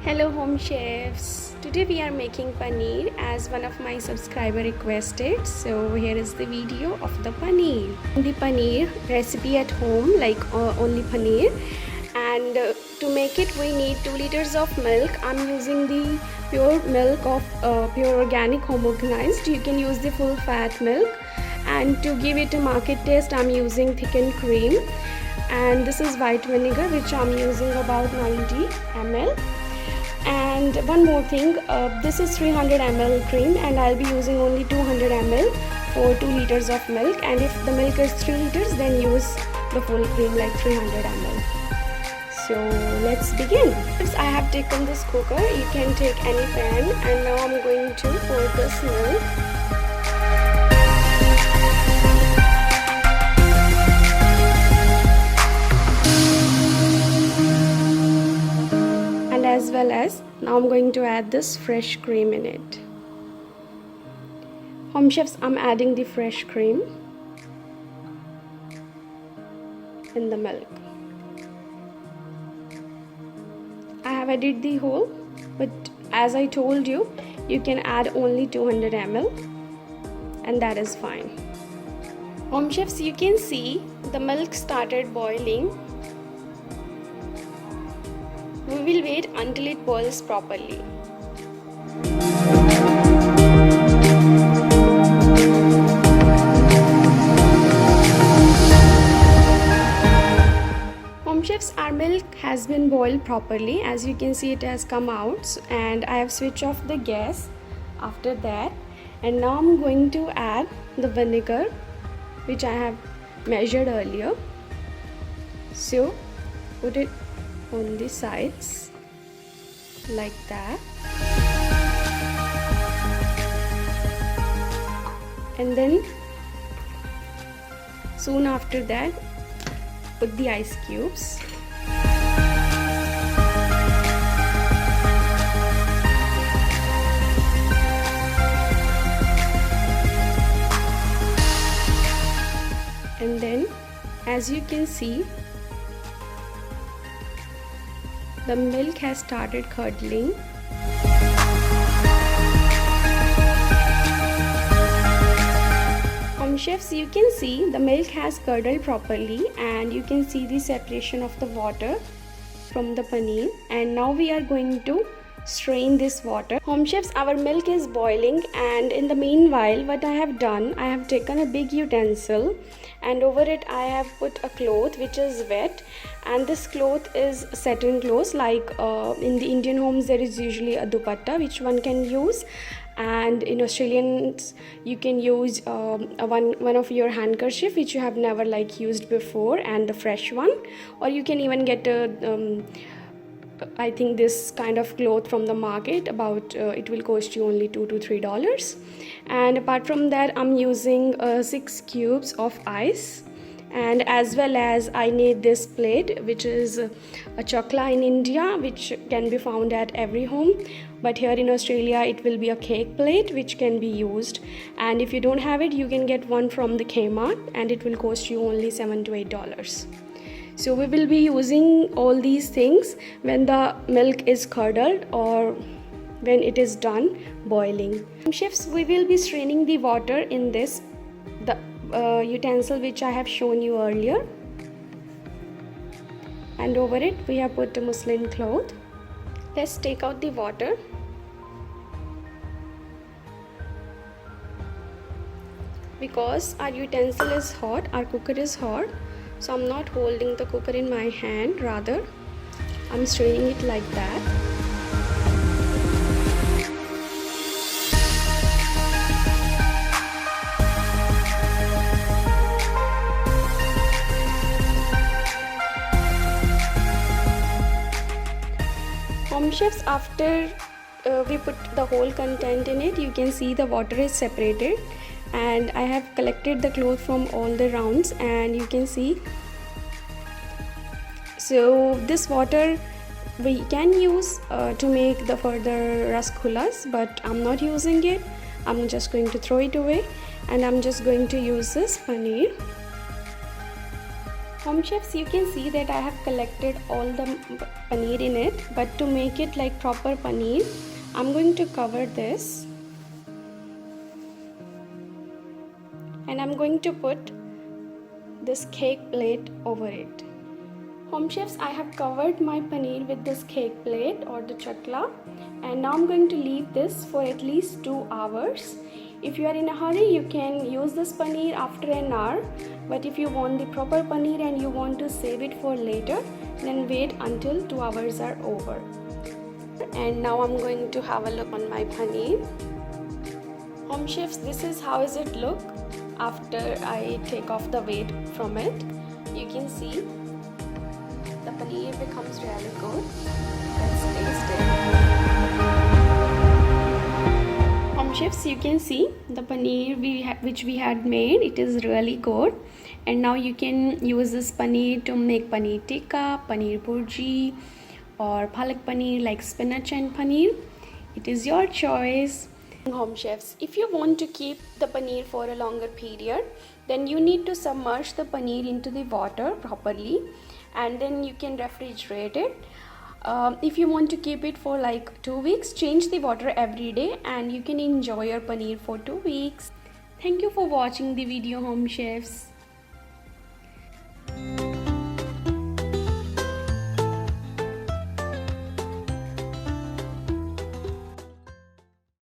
Hello home chefs. Today we are making paneer as one of my subscriber requested. So here is the video of the paneer. The paneer recipe at home like only paneer, and to make it we need 2 liters of milk. I'm using the pure milk of pure organic homogenized. You can use the full fat milk, and to give it a market taste I'm using thickened cream, and this is white vinegar which I'm using about 90 ml. And one more thing, this is 300 ml cream and I'll be using only 200 ml for 2 liters of milk, and if the milk is 3 liters then use the full cream like 300 ml. So let's begin. I have taken this cooker, you can take any pan, and now I'm going to pour this milk. As well as now I'm going to add this fresh cream in it. Home chefs, I'm adding the fresh cream in the milk. I have added the whole, but as I told you, you can add only 200 ml and that is fine. Home chefs, you can see the milk started boiling. We will wait until it boils properly. Home chefs, our milk has been boiled properly. As you can see, it has come out, and I have switched off the gas after that. And now I'm going to add the vinegar which I have measured earlier. So put it on the sides like that, and then soon after that put the ice cubes. And then as you can see, the milk has started curdling. Home chefs, you can see the milk has curdled properly, and you can see the separation of the water from the paneer. And now we are going to strain this water. Home chefs, our milk is boiling, and in the meanwhile what I have done, I have taken a big utensil and over it I have put a cloth which is wet, and this cloth is satin cloth. Like in the Indian homes there is usually a dupatta which one can use, and in Australians you can use one of your handkerchief which you have never used before, and the fresh one, or you can even get a I think this kind of cloth from the market. About it will cost you only $2 to $3. And apart from that, I'm using 6 cubes of ice, and as well as I need this plate which is a chakla in India, which can be found at every home, but here in Australia it will be a cake plate which can be used, and if you don't have it you can get one from the Kmart and it will cost you only $7 to $8. So we will be using all these things when the milk is curdled or when it is done boiling. Chefs, we will be straining the water in this utensil which I have shown you earlier, and over it we have put a muslin cloth. Let's take out the water. Because our utensil is hot, our cooker is hot, so I'm not holding the cooker in my hand, rather I'm straining it like that. Home chefs, after we put the whole content in it, you can see the water is separated, and I have collected the cloth from all the rounds, and you can see. So this water we can use to make the further rasgullas, but I'm not using it. I'm just going to throw it away, and I'm just going to use this paneer. Home chefs, you can see that I have collected all the paneer in it, but to make it like proper paneer, I'm going to cover this and I'm going to put this cake plate over it. Home chefs, I have covered my paneer with this cake plate or the chakla, and now I'm going to leave this for at least 2 hours. If you are in a hurry, you can use this paneer after an hour, but if you want the proper paneer and you want to save it for later, then wait until 2 hours are over. And now I'm going to have a look on my paneer. Home chefs, this is how does it look after I take off the weight from it. You can see the paneer becomes really good. Let's taste it. Home chefs, you can see the paneer which we had made. It is really good, and now you can use this paneer to make paneer tikka, paneer bhurji, or palak paneer like spinach and paneer. It is your choice. Home chefs, if you want to keep the paneer for a longer period, then you need to submerge the paneer into the water properly, and then you can refrigerate it. If you want to keep it for like 2 weeks, change the water every day and you can enjoy your paneer for 2 weeks. Thank you for watching the video, home chefs.